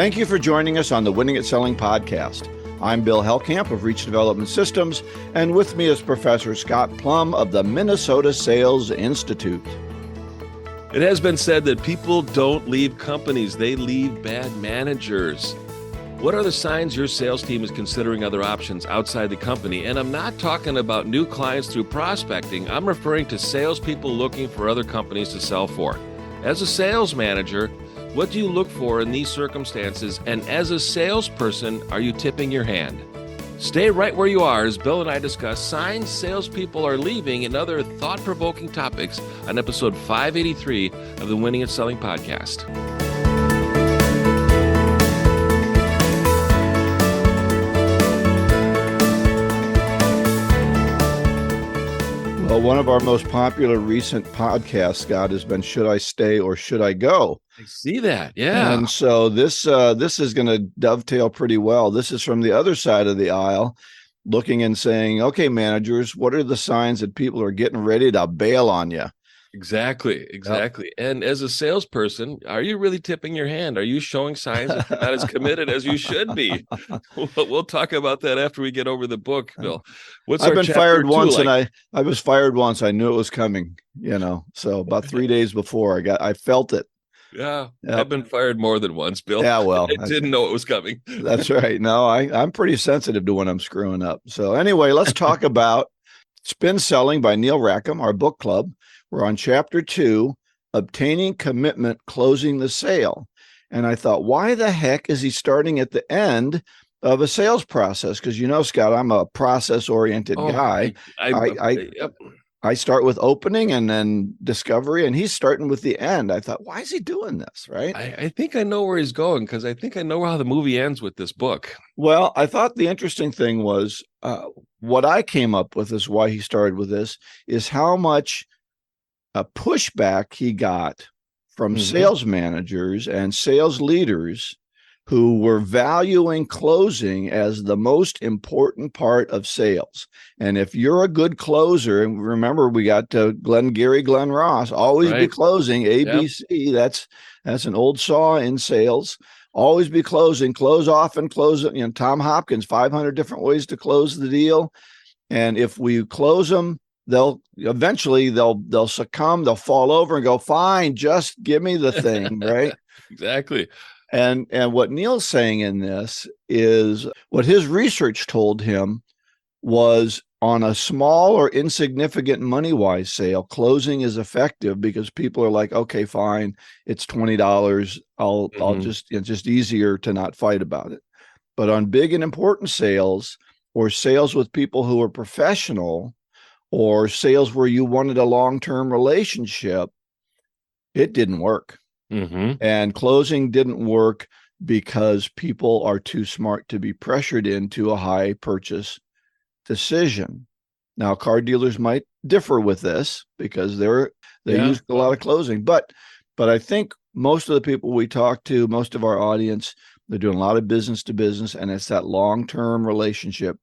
Thank you for joining us on the Winning at Selling podcast. I'm Bill Hellkamp of Reach Development Systems, and with me is Professor Scott Plum of the Minnesota Sales Institute. It has been said that people don't leave companies, they leave bad managers. What are the signs your sales team is considering other options outside the company? And I'm not talking about new clients through prospecting. I'm referring to salespeople looking for other companies to sell for. As a sales manager, what do you look for in these circumstances? And as a salesperson, are you tipping your hand? Stay right where you are as Bill and I discuss signs salespeople are leaving and other thought-provoking topics on episode 583 of the Winning at Selling podcast. Well, one of our most popular recent podcasts, Scott, has been Should I Stay or Should I Go? I see that, yeah. And so this is going to dovetail pretty well. This is from the other side of the aisle, looking and saying, okay, managers, what are the signs that people are getting ready to bail on you? Exactly. Yep. And as a salesperson, are you really tipping your hand? Are you showing signs that you're not as committed as you should be? We'll talk about that after we get over the book, Bill. I've been fired once, and I was fired once. I knew it was coming, so about 3 days before I felt it. Yeah, yep. I've been fired more than once, Bill. Yeah, well, I didn't know it was coming. That's right. No, I'm pretty sensitive to when I'm screwing up. So anyway, let's talk about Spin Selling by Neil Rackham, our book club. We're on chapter 2, Obtaining Commitment, Closing the Sale. And I thought, why the heck is he starting at the end of a sales process? Because Scott, I'm a process-oriented guy. I start with opening and then discovery, and he's starting with the end. I thought, why is he doing this, right? I think I know where he's going, because I think I know how the movie ends with this book. Well, I thought the interesting thing was what I came up with is why he started with this, is how much pushback he got from sales managers and sales leaders who were valuing closing as the most important part of sales. And if you're a good closer, and remember, we got Glenn Ross, always be closing, ABC. Yep. That's an old saw in sales. Always be closing, close often, close it. Tom Hopkins, 500 different ways to close the deal. And if we close them, they'll succumb, they'll fall over and go, fine, just give me the thing, right? Exactly. And what Neil's saying in this is what his research told him was on a small or insignificant money-wise sale, closing is effective because people are like, okay, fine, it's $20. I'll just, it's just easier to not fight about it. But on big and important sales, or sales with people who are professional, or sales where you wanted a long-term relationship, it didn't work. And closing didn't work because people are too smart to be pressured into a high purchase decision. Now, car dealers might differ with this because they use a lot of closing, but I think most of the people we talk to, most of our audience, they're doing a lot of business to business, and it's that long-term relationship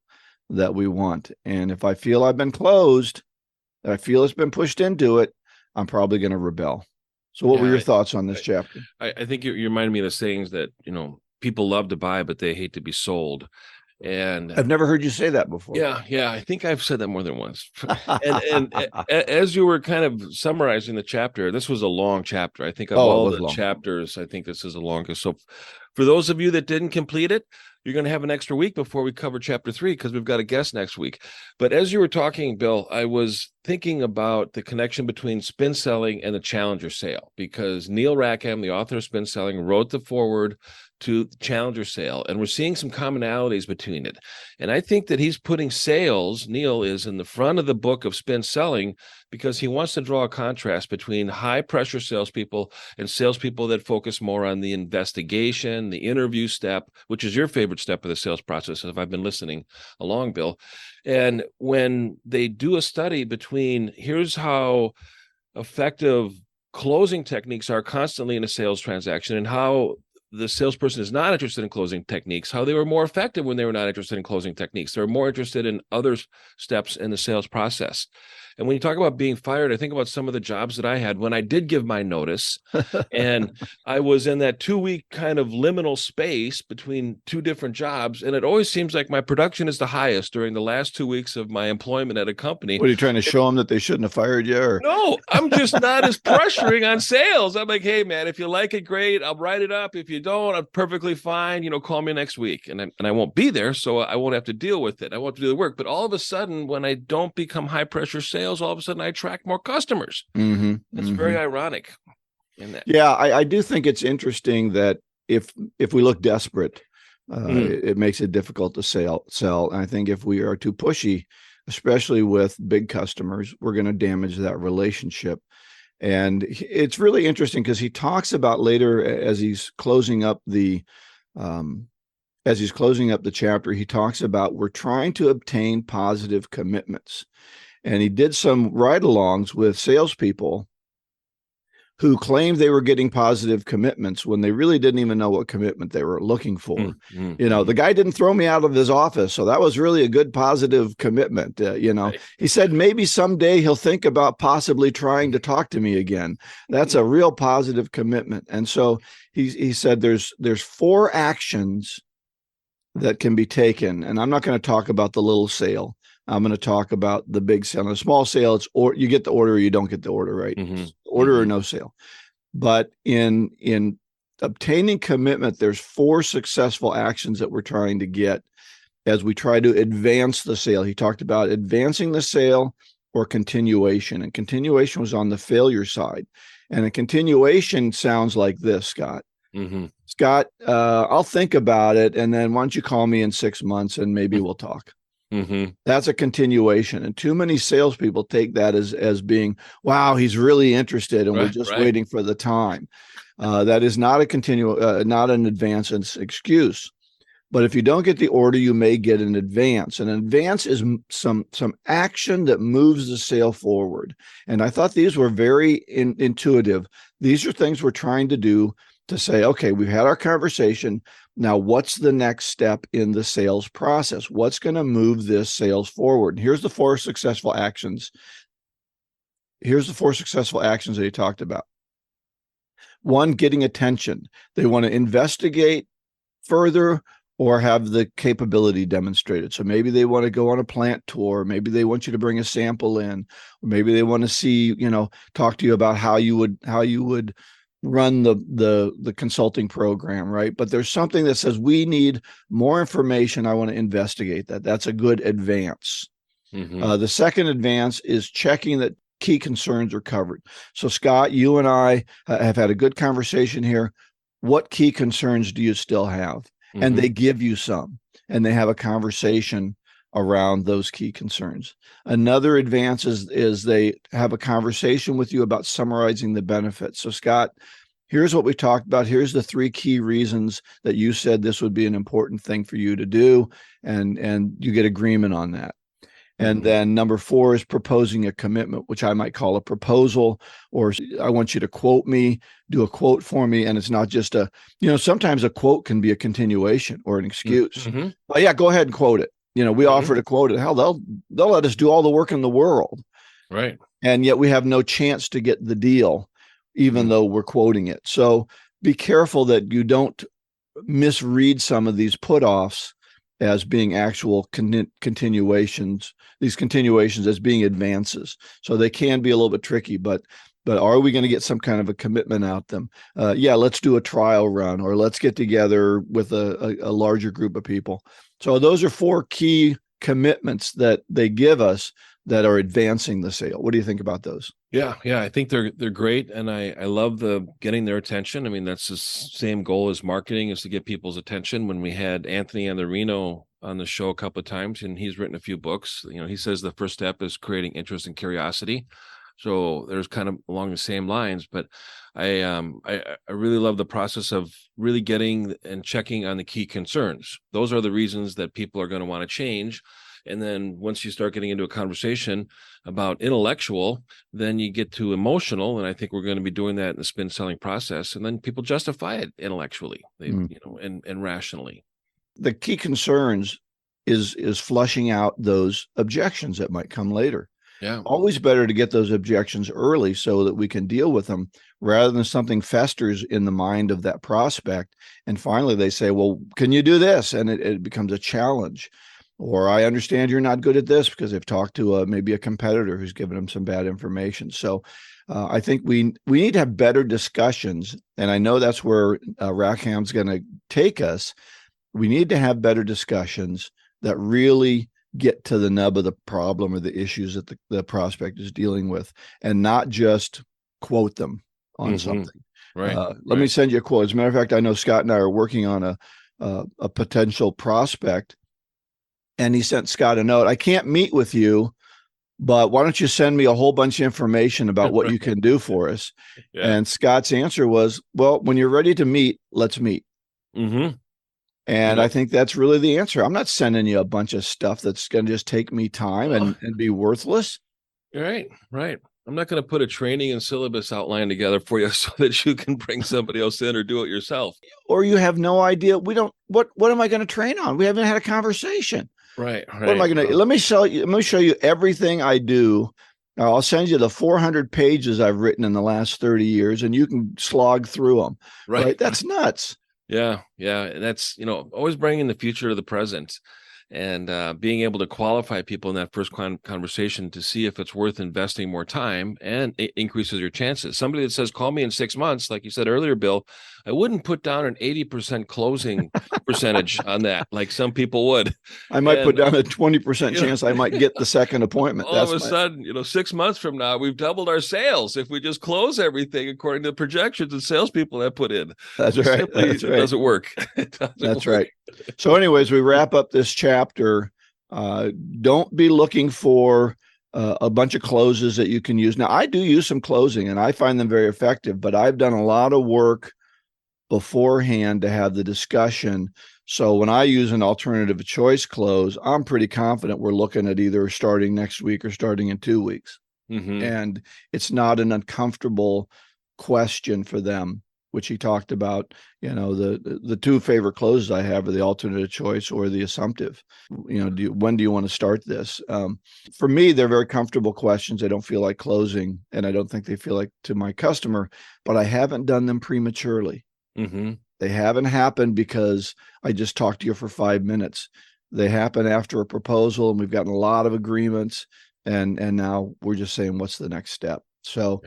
that we want. And if I feel I've been closed, I feel it's been pushed into it, I'm probably going to rebel. So what were your thoughts on this chapter? I think you reminded me of the sayings that, people love to buy, but they hate to be sold. And I've never heard you say that before. Yeah. I think I've said that more than once. and as you were kind of summarizing the chapter, this was a long chapter. I think of all the chapters, I think this is the longest. So for those of you that didn't complete it, you're going to have an extra week before we cover chapter 3, because we've got a guest next week. But as you were talking, Bill, I was thinking about the connection between spin selling and the challenger sale, because Neil Rackham, the author of Spin Selling, wrote the foreword to the challenger sale, and we're seeing some commonalities between it. And I think that he's putting sales, Neil is, in the front of the book of Spin Selling, because he wants to draw a contrast between high pressure salespeople and salespeople that focus more on the investigation, the interview step, which is your favorite step of the sales process, if I've been listening along, Bill. And when they do a study between here's how effective closing techniques are constantly in a sales transaction, and how the salesperson is not interested in closing techniques, how they were more effective when they were not interested in closing techniques. They were more interested in other steps in the sales process. And when you talk about being fired, I think about some of the jobs that I had when I did give my notice, and I was in that 2-week kind of liminal space between two different jobs. And it always seems like my production is the highest during the last 2 weeks of my employment at a company. What are you trying to show them, that they shouldn't have fired you? Or? No, I'm just not as pressuring on sales. I'm like, hey man, if you like it, great. I'll write it up. If you don't, I'm perfectly fine. Call me next week, and I won't be there, so I won't have to deal with it. I won't have to do the work. But all of a sudden, when I don't become high pressure sales, all of a sudden I attract more customers. Mm-hmm, It's very ironic. In that. Yeah, I do think it's interesting that if we look desperate, it makes it difficult to sell. And I think if we are too pushy, especially with big customers, we're going to damage that relationship. And it's really interesting because he talks about later, as he's closing up the chapter, he talks about we're trying to obtain positive commitments. And he did some ride-alongs with salespeople who claimed they were getting positive commitments when they really didn't even know what commitment they were looking for. The guy didn't throw me out of his office, so that was really a good positive commitment. Right. He said maybe someday he'll think about possibly trying to talk to me again. That's a real positive commitment. And so he said there's 4 actions that can be taken, and I'm not going to talk about the little sale. I'm going to talk about the big sale. And a small sale, it's or you get the order or you don't get the order, right? Order or no sale. But in obtaining commitment, there's 4 successful actions that we're trying to get as we try to advance the sale. He talked about advancing the sale or continuation. And continuation was on the failure side. And a continuation sounds like this, Scott. Scott, I'll think about it. And then why don't you call me in 6 months and maybe we'll talk. That's a continuation. And too many salespeople take that as being, wow, he's really interested and we're just waiting for the time. That is not not an advance excuse. But if you don't get the order, you may get an advance. An advance is some action that moves the sale forward. And I thought these were very intuitive. These are things we're trying to do to say, okay, we've had our conversation. Now, what's the next step in the sales process? What's going to move this sales forward? And here's the 4 successful actions. Here's the 4 successful actions that he talked about. 1, getting attention. They want to investigate further or have the capability demonstrated. So maybe they want to go on a plant tour. Maybe they want you to bring a sample in, or maybe they want to see, talk to you about how you would run the consulting program, right? But there's something that says we need more information. I want to investigate that. That's a good advance. The second advance is checking that key concerns are covered. So Scott, you and I have had a good conversation here. What key concerns do you still have? And they give you some, and they have a conversation around those key concerns. Another advance is they have a conversation with you about summarizing the benefits. So Scott, here's what we talked about. Here's the 3 key reasons that you said this would be an important thing for you to do. And you get agreement on that. And then number 4 is proposing a commitment, which I might call a proposal, or I want you to quote me, do a quote for me. And it's not just sometimes a quote can be a continuation or an excuse. But yeah, go ahead and quote it. We offer to quote it. Hell, they'll let us do all the work in the world. Right. And yet we have no chance to get the deal, even though we're quoting it. So be careful that you don't misread some of these put-offs as being actual continuations, these continuations as being advances. So they can be a little bit tricky, but are we going to get some kind of a commitment out them? Yeah, let's do a trial run, or let's get together with a larger group of people. So those are 4 key commitments that they give us that are advancing the sale. What do you think about those? Yeah, I think they're great, and I love the getting their attention. I mean, that's the same goal as marketing, is to get people's attention. When we had Anthony Andorino on the show a couple of times, and he's written a few books, he says the first step is creating interest and curiosity. So there's kind of along the same lines, but I really love the process of really getting and checking on the key concerns. Those are the reasons that people are going to want to change. And then once you start getting into a conversation about intellectual, then you get to emotional. And I think we're going to be doing that in the spin selling process. And then people justify it intellectually, and rationally. The key concerns is flushing out those objections that might come later. Yeah. Always better to get those objections early so that we can deal with them rather than something festers in the mind of that prospect. And finally, they say, well, can you do this? And it becomes a challenge. Or I understand you're not good at this because they've talked to maybe a competitor who's given them some bad information. So I think we need to have better discussions. And I know that's where Rackham's going to take us. We need to have better discussions that really get to the nub of the problem or the issues that the prospect is dealing with, and not just quote them on something. Right. Let me send you a quote. As a matter of fact, I know Scott and I are working on a potential prospect, and he sent Scott a note. I can't meet with you, but why don't you send me a whole bunch of information about what you can do for us? Yeah. And Scott's answer was, well, when you're ready to meet, let's meet. And I think that's really the answer. I'm not sending you a bunch of stuff that's going to just take me time and be worthless. Right. I'm not going to put a training and syllabus outline together for you so that you can bring somebody else in or do it yourself. Or you have no idea. What am I going to train on? We haven't had a conversation. Right. What am I going to, let me show you everything I do. I'll send you the 400 pages I've written in the last 30 years and you can slog through them. Right? That's nuts. Yeah. That's, always bringing the future to the present and being able to qualify people in that first conversation to see if it's worth investing more time, and it increases your chances. Somebody that says, call me in 6 months, like you said earlier, Bill, I wouldn't put down an 80% closing percentage on that, like some people would. I might put down a 20% chance I might get the second appointment. All of a sudden, 6 months from now, we've doubled our sales if we just close everything according to the projections that salespeople have put in. That's right. It doesn't work. That's right. So anyways, we wrap up this chapter. Don't be looking for a bunch of closes that you can use. Now, I do use some closing and I find them very effective, but I've done a lot of work beforehand to have the discussion. So when I use an alternative choice close, I'm pretty confident we're looking at either starting next week or starting in 2 weeks. And it's not an uncomfortable question for them, which he talked about. The two favorite closes I have are the alternative choice or the assumptive. When do you want to start this? For me, they're very comfortable questions. I don't feel like closing, and I don't think they feel like to my customer, but I haven't done them prematurely. They haven't happened because I just talked to you for 5 minutes. They happen after a proposal, and we've gotten a lot of agreements, and now we're just saying, what's the next step? So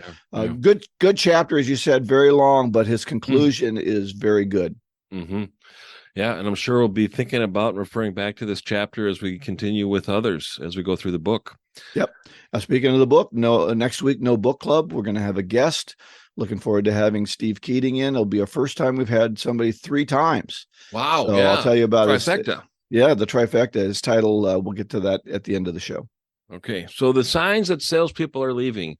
good chapter, as you said, very long, but his conclusion is very good. Yeah, and I'm sure we'll be thinking about and referring back to this chapter as we continue with others as we go through the book. Yep. Speaking of the book, next week, no book club. We're going to have a guest. Looking forward to having Steve Keating in. It'll be our first time we've had somebody 3 times. Wow. So I'll tell you about trifecta. The trifecta. His title, we'll get to that at the end of the show. Okay. So the signs that salespeople are leaving.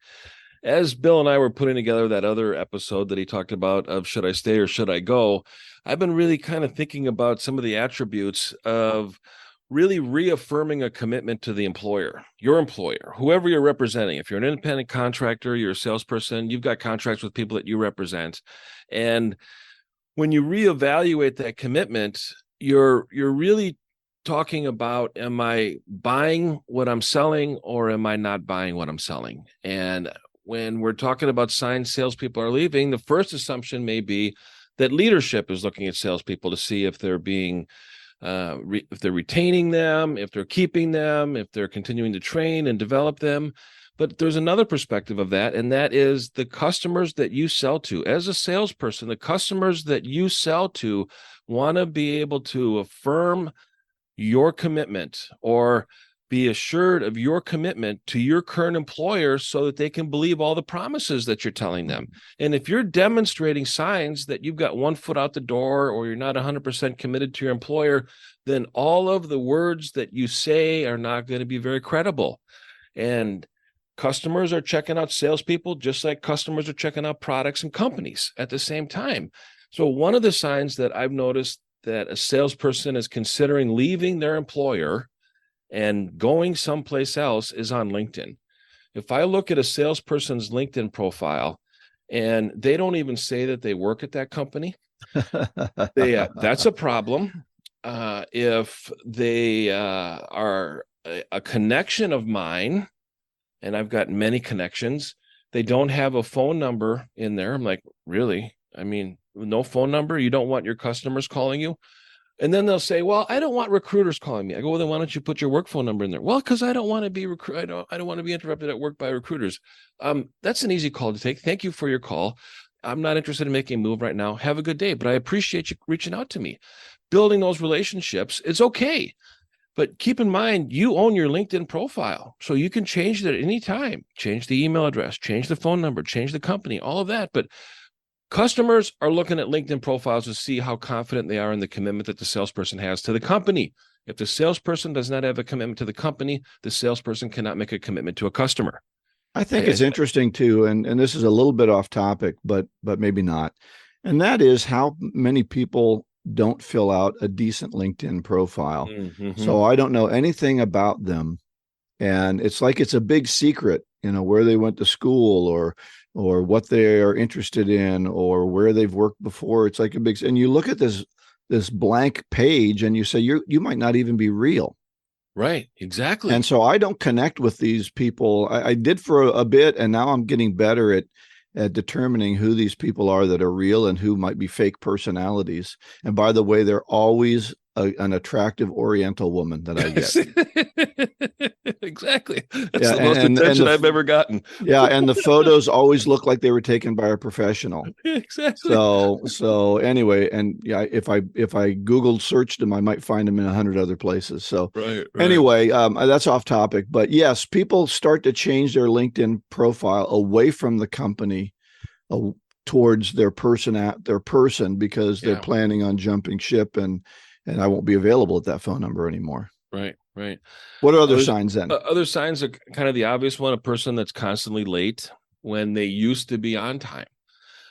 As Bill and I were putting together that other episode that he talked about of should I stay or should I go, I've been really kind of thinking about some of the attributes of really reaffirming a commitment to the employer, your employer, whoever you're representing. If you're an independent contractor, you're a salesperson, you've got contracts with people that you represent. And when you reevaluate that commitment, you're really talking about, am I buying what I'm selling or am I not buying what I'm selling? And when we're talking about signs salespeople are leaving, the first assumption may be that leadership is looking at salespeople to see if they're being if they're retaining them, if they're keeping them, if they're continuing to train and develop them. But there's another perspective of that, and that is the customers that you sell to. As a salesperson, the customers that you sell to want to be able to affirm your commitment or be assured of your commitment to your current employer so that they can believe all the promises that you're telling them. And if you're demonstrating signs that you've got one foot out the door or you're not 100% committed to your employer, then all of the words that you say are not going to be very credible. And customers are checking out salespeople just like customers are checking out products and companies at the same time. So one of the signs that I've noticed that a salesperson is considering leaving their employer and going someplace else is on LinkedIn. If I look at a salesperson's LinkedIn profile and they don't even say that they work at that company, that's a problem. If they are a connection of mine and I've got many connections. They don't have a phone number in there. I'm like, really? I mean, no phone number? You don't want your customers calling you? And then they'll say, well, I don't want recruiters calling me. I go, well, then why don't you put your work phone number in there? Well, because I don't want to be I don't want to be interrupted at work by recruiters. That's an easy call to take. Thank you for your call. I'm not interested in making a move right now. Have a good day, but I appreciate you reaching out to me. Building those relationships is okay. But keep in mind, you own your LinkedIn profile. So you can change it at any time. Change the email address, change the phone number, change the company, all of that. But customers are looking at LinkedIn profiles to see how confident they are in the commitment that the salesperson has to the company. If the salesperson does not have a commitment to the company, the salesperson cannot make a commitment to a customer. I think it's interesting too, and this is a little bit off topic, but maybe not. And that is how many people don't fill out a decent LinkedIn profile. Mm-hmm. So I don't know anything about them. And it's like it's a big secret, where they went to school or what they are interested in or where they've worked before. It's like and you look at this blank page and you say, you might not even be real. Right. Exactly. And so I don't connect with these people. I did for a bit, and now I'm getting better at determining who these people are that are real and who might be fake personalities. And by the way, they're always an attractive Oriental woman that I get. Exactly. That's the most attention I've ever gotten. Yeah. And the photos always look like they were taken by a professional. Exactly. So anyway, and yeah, if I Googled searched them, I might find them in 100 other places. So right. Anyway, that's off topic, but yes, people start to change their LinkedIn profile away from the company towards their person because they're planning on jumping ship and I won't be available at that phone number anymore. Right. What are other signs then? Other signs are kind of the obvious one, a person that's constantly late when they used to be on time.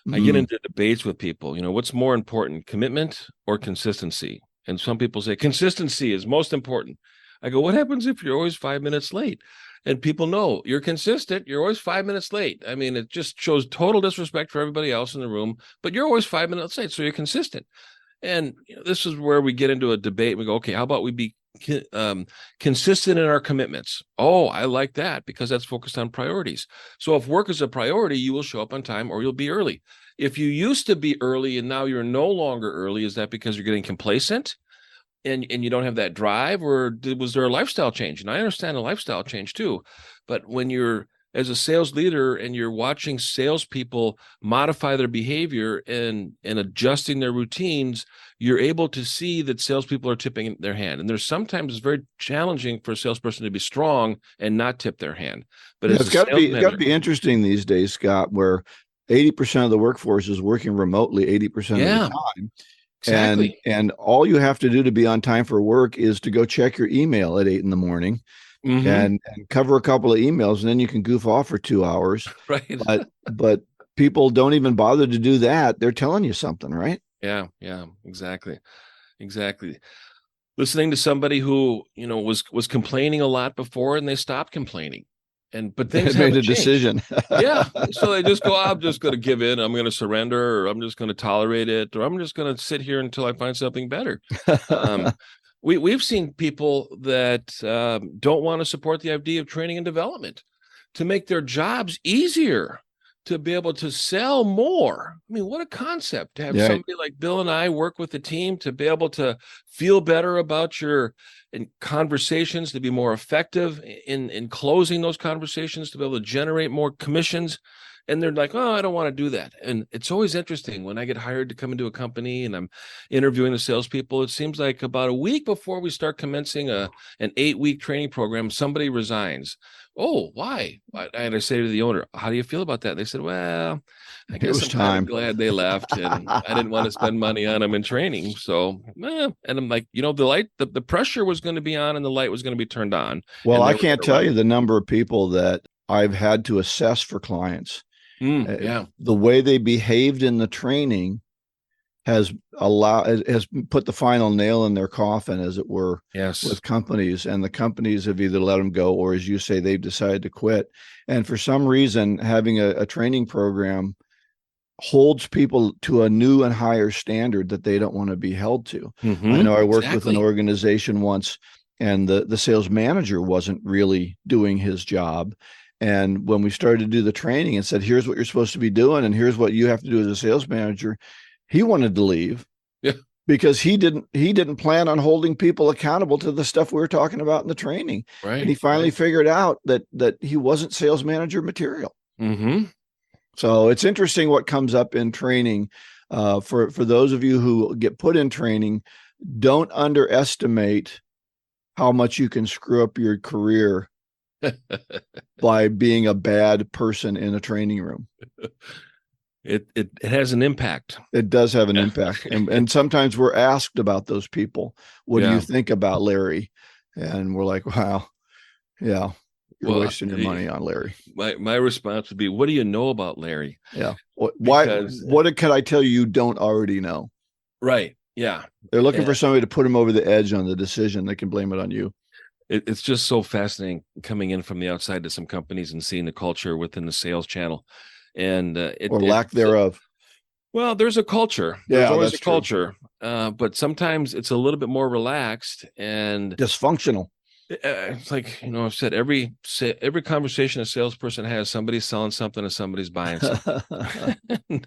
Mm-hmm. I get into debates with people, what's more important, commitment or consistency? And some people say consistency is most important. I go, what happens if you're always 5 minutes late? And people know you're consistent. You're always 5 minutes late. I mean, it just shows total disrespect for everybody else in the room, but you're always 5 minutes late. So you're consistent. And this is where we get into a debate. We go, okay, how about we be consistent in our commitments? Oh, I like that because that's focused on priorities. So if work is a priority, you will show up on time or you'll be early. If you used to be early and now you're no longer early, is that because you're getting complacent and you don't have that drive, or was there a lifestyle change? And I understand a lifestyle change too, but when you're as a sales leader and you're watching salespeople modify their behavior and adjusting their routines, you're able to see that salespeople are tipping their hand. And there's sometimes it's very challenging for a salesperson to be strong and not tip their hand. But it's got to be interesting these days, Scott, where 80% of the workforce is working remotely 80% of the time. Exactly. And all you have to do to be on time for work is to go check your email at 8 a.m. Mm-hmm. and cover a couple of emails, and then you can goof off for 2 hours. Right. But people don't even bother to do that. They're telling you something, right? Yeah, exactly. Listening to somebody who, was complaining a lot before and they stopped complaining. But things made a decision. Yeah. So they just go, I'm just going to give in. I'm going to surrender, or I'm just going to tolerate it, or I'm just going to sit here until I find something better. We've seen people that don't want to support the idea of training and development to make their jobs easier, to be able to sell more. I mean, what a concept to have somebody like Bill and I work with the team to be able to feel better about your conversations, to be more effective in closing those conversations, to be able to generate more commissions. And they're like, oh, I don't want to do that. And it's always interesting when I get hired to come into a company and I'm interviewing the salespeople. It seems like about a week before we start commencing an 8-week training program, somebody resigns. Oh, why? And I say to the owner, how do you feel about that? They said, well, I guess I'm kind of glad they left, and I didn't want to spend money on them in training. So, and I'm like, the pressure was going to be on and the light was going to be turned on. Well, I can't tell you the number of people that I've had to assess for clients. The way they behaved in the training has put the final nail in their coffin, as it were, with companies. And the companies have either let them go, or as you say, they've decided to quit. And for some reason, having a training program holds people to a new and higher standard that they don't want to be held to. Mm-hmm. I know I worked with an organization once, and the sales manager wasn't really doing his job. And when we started to do the training and said, here's what you're supposed to be doing, and here's what you have to do as a sales manager, he wanted to leave. Yeah. Because he didn't plan on holding people accountable to the stuff we were talking about in the training. Right. And he finally figured out that he wasn't sales manager material. Mm-hmm. So it's interesting what comes up in training. For those of you who get put in training, don't underestimate how much you can screw up your career by being a bad person in a training room. It has an impact. It does have an impact. And sometimes we're asked about those people. What do you think about Larry? And we're like, wow, yeah, you're wasting your money on Larry. My response would be, what do you know about Larry? Yeah. What can I tell you don't already know? Right. Yeah. They're looking for somebody to put them over the edge on the decision. They can blame it on you. It's just so fascinating coming in from the outside to some companies and seeing the culture within the sales channel. And or lack thereof. Well, there's a culture. There's always a culture, but sometimes it's a little bit more relaxed and dysfunctional. It's like, I've said every conversation a salesperson has, somebody's selling something and somebody's buying something.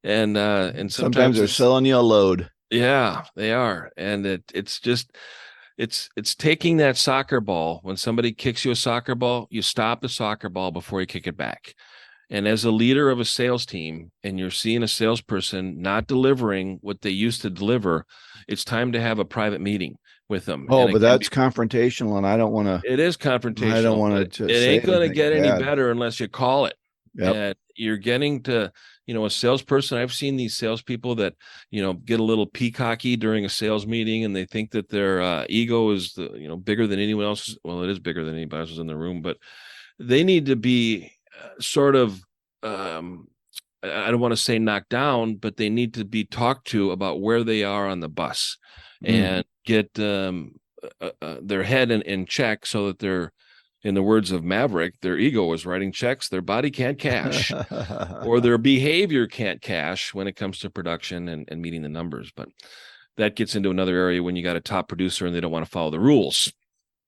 and sometimes they're selling you a load. Yeah, they are. And it's taking that soccer ball. When somebody kicks you a soccer ball, you stop the soccer ball before you kick it back. And as a leader of a sales team, and you're seeing a salesperson not delivering what they used to deliver, it's time to have a private meeting with them. Oh, but that's confrontational, and I don't want to. It is confrontational. I don't want to. It ain't going to get any better unless you call it. Yep. And you're getting to, a salesperson. I've seen these salespeople that, get a little peacocky during a sales meeting, and they think that their ego is bigger than anyone else. Well, it is bigger than anybody else in the room, but they need to be sort of, I don't want to say knocked down, but they need to be talked to about where they are on the bus and get their head in check so that they're, in the words of Maverick, their ego is writing checks their body can't cash or their behavior can't cash when it comes to production and meeting the numbers. But that gets into another area when you got a top producer and they don't want to follow the rules.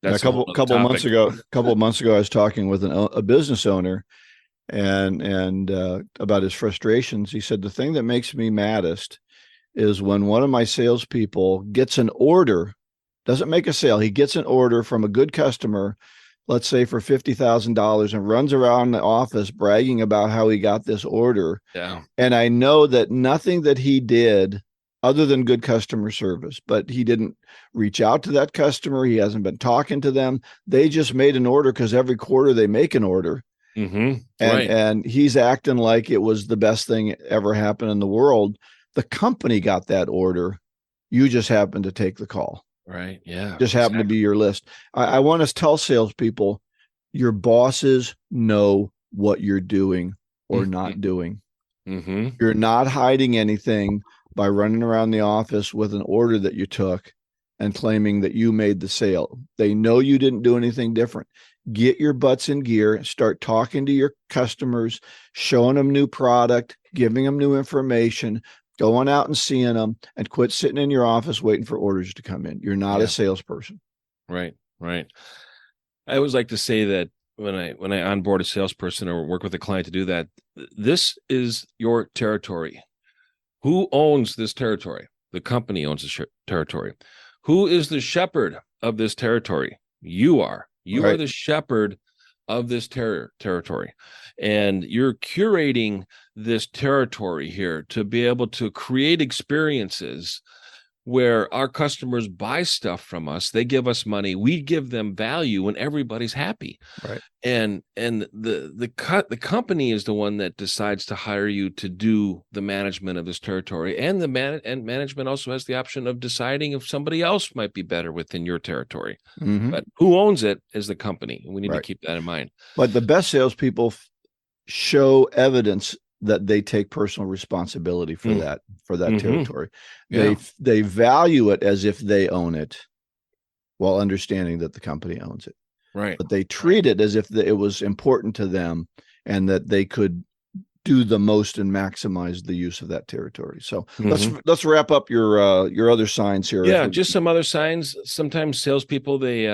That's a couple of months ago, I was talking with a business owner and about his frustrations. He said, the thing that makes me maddest is when one of my salespeople gets an order, doesn't make a sale. He gets an order from a good customer, let's say for $50,000, and runs around the office bragging about how he got this order. Yeah. And I know that nothing that he did other than good customer service, but he didn't reach out to that customer. He hasn't been talking to them. They just made an order because every quarter they make an order. Mm-hmm. And he's acting like it was the best thing ever happened in the world. The company got that order. You just happened to take the call. Right. Yeah. Just happened to be your list. I want to tell salespeople, your bosses know what you're doing or not doing. Mm-hmm. You're not hiding anything by running around the office with an order that you took and claiming that you made the sale. They know you didn't do anything different. Get your butts in gear, start talking to your customers, showing them new product, giving them new information, going out and seeing them, and quit sitting in your office waiting for orders to come in. You're not a salesperson. Right. I always like to say that when I onboard a salesperson or work with a client to do that, this is your territory. Who owns this territory? The company owns the territory. Who is the shepherd of this territory? You are. You are the shepherd of this territory. And you're curating this territory here to be able to create experiences where our customers buy stuff from us. They give us money. We give them value, and everybody's happy. Right. And the company is the one that decides to hire you to do the management of this territory. And management also has the option of deciding if somebody else might be better within your territory. Mm-hmm. But who owns it is the company. We need to keep that in mind. But the best salespeople show evidence that they take personal responsibility for that territory. They value it as if they own it, while understanding that the company owns it. Right. But they treat it as if it was important to them and that they could do the most and maximize the use of that territory. So let's wrap up your other signs here. Yeah, just some other signs. Sometimes salespeople, they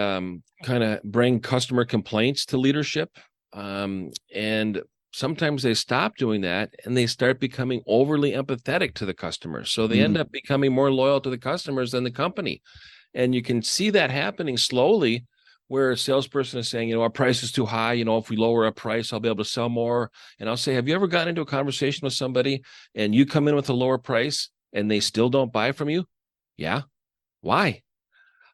kind of bring customer complaints to leadership. And sometimes they stop doing that and they start becoming overly empathetic to the customers. So they end up becoming more loyal to the customers than the company. And you can see that happening slowly, where a salesperson is saying, our price is too high. If we lower our price, I'll be able to sell more. And I'll say, have you ever gotten into a conversation with somebody and you come in with a lower price and they still don't buy from you? Yeah. Why?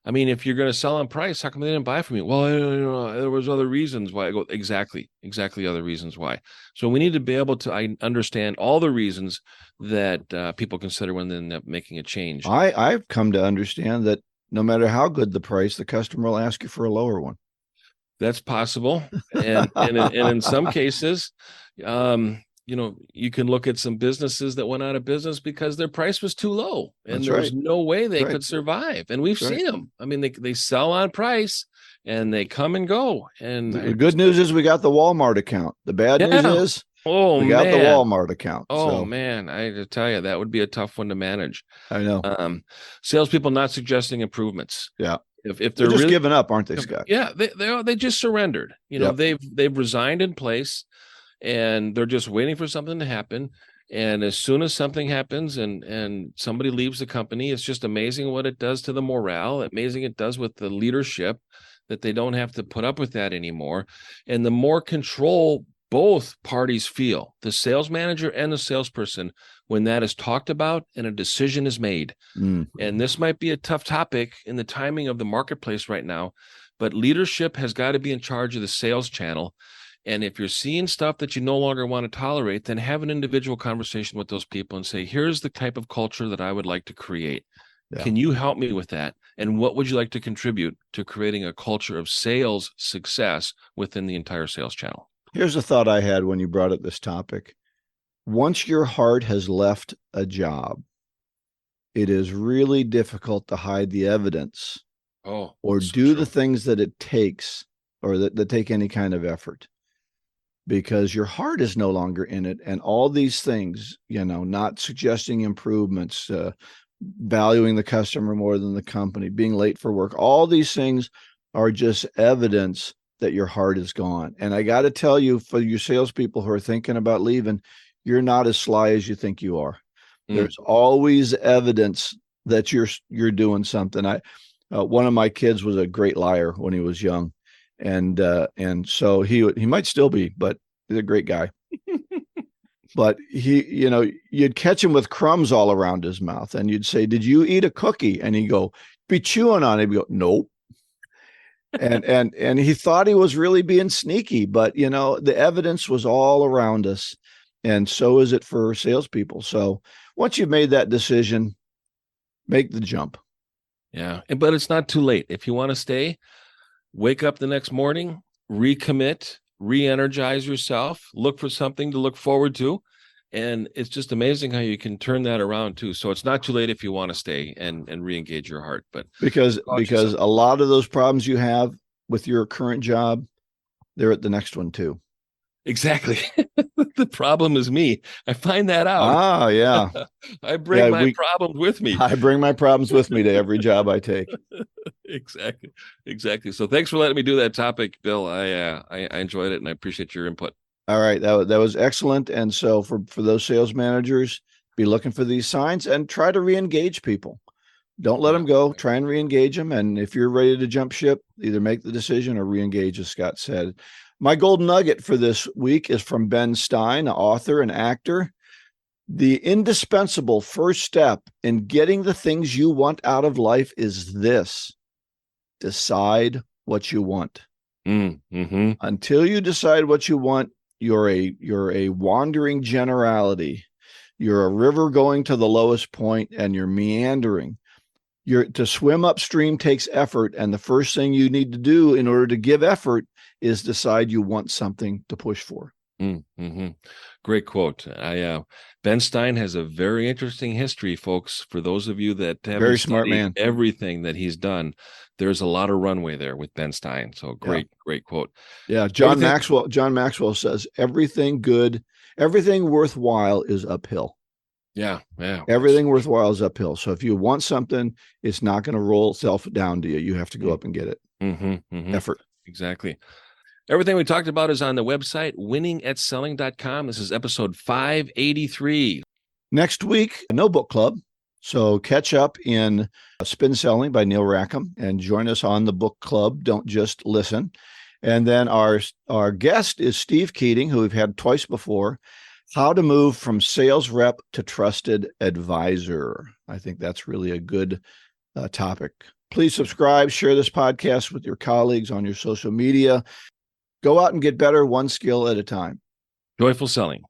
I mean, if you're going to sell on price, how come they didn't buy from you? Well, there was other reasons why. I go, exactly other reasons why. So we need to be able to understand all the reasons that people consider when they end up making a change. I've come to understand that no matter how good the price, the customer will ask you for a lower one. That's possible. And in some cases, you can look at some businesses that went out of business because their price was too low and there's no way they could survive. And we've seen them. I mean, they sell on price and they come and go. And the good news is we got the Walmart account. The bad news is we got the Walmart account. Man, I tell you, that would be a tough one to manage. I know. Salespeople not suggesting improvements. Yeah. If they're just really giving up, aren't they, Scott? Yeah, they just surrendered. They've resigned in place. And they're just waiting for something to happen. And as soon as something happens and somebody leaves the company, it's just amazing what it does to the morale, amazing it does with the leadership, that they don't have to put up with that anymore. And the more control both parties feel, the sales manager and the salesperson, when that is talked about and a decision is made. And this might be a tough topic in the timing of the marketplace right now, but leadership has got to be in charge of the sales channel. And if you're seeing stuff that you no longer want to tolerate, then have an individual conversation with those people and say, here's the type of culture that I would like to create. Yeah. Can you help me with that? And what would you like to contribute to creating a culture of sales success within the entire sales channel? Here's a thought I had when you brought up this topic. Once your heart has left a job, it is really difficult to hide the evidence or do the things that it takes or that take any kind of effort. Because your heart is no longer in it. And all these things, not suggesting improvements, valuing the customer more than the company, being late for work, all these things are just evidence that your heart is gone. And I got to tell you, for you salespeople who are thinking about leaving, you're not as sly as you think you are. There's always evidence that you're doing something. One of my kids was a great liar when he was young. And so he might still be, but he's a great guy. But you'd catch him with crumbs all around his mouth, and you'd say, "Did you eat a cookie?" And he'd go, "Be chewing on it." He'd go, "Nope." and he thought he was really being sneaky, but the evidence was all around us, and so is it for salespeople. So once you've made that decision, make the jump. Yeah, but it's not too late if you want to stay. Wake up the next morning, recommit, re-energize yourself, look for something to look forward to. And it's just amazing how you can turn that around too. So it's not too late if you want to stay and re-engage your heart. But because a lot of those problems you have with your current job, they're at the next one too. Exactly. The problem is me. I find that out. Yeah. I bring my problems with me. I bring my problems with me to every job I take. Exactly. So thanks for letting me do that topic, Bill. I enjoyed it and I appreciate your input. All right. That was excellent. And so for those sales managers, be looking for these signs and try to re-engage people. Don't let them go. Try and re-engage them. And if you're ready to jump ship, either make the decision or re-engage, as Scott said. My golden nugget for this week is from Ben Stein, an author and actor. The indispensable first step in getting the things you want out of life is this: decide what you want. Until you decide what you want, you're a wandering generality. You're a river going to the lowest point and you're meandering. To swim upstream takes effort, and the first thing you need to do in order to give effort is decide you want something to push for. Great quote. Ben Stein has a very interesting history, folks. For those of you that haven't very smart man, everything that he's done, there's a lot of runway there with Ben Stein. So great quote. Yeah, John Maxwell says everything good, everything worthwhile is uphill. Yeah. Everything worthwhile is uphill. So if you want something, it's not going to roll itself down to you. You have to go up and get it. Effort. Exactly. Everything we talked about is on the website, winningatselling.com. This is episode 583. Next week, no book club. So catch up in Spin Selling by Neil Rackham and join us on the book club. Don't just listen. And then our guest is Steve Keating, who we've had twice before. How to move from sales rep to trusted advisor. I think that's really a good topic. Please subscribe, share this podcast with your colleagues on your social media. Go out and get better one skill at a time. Joyful selling.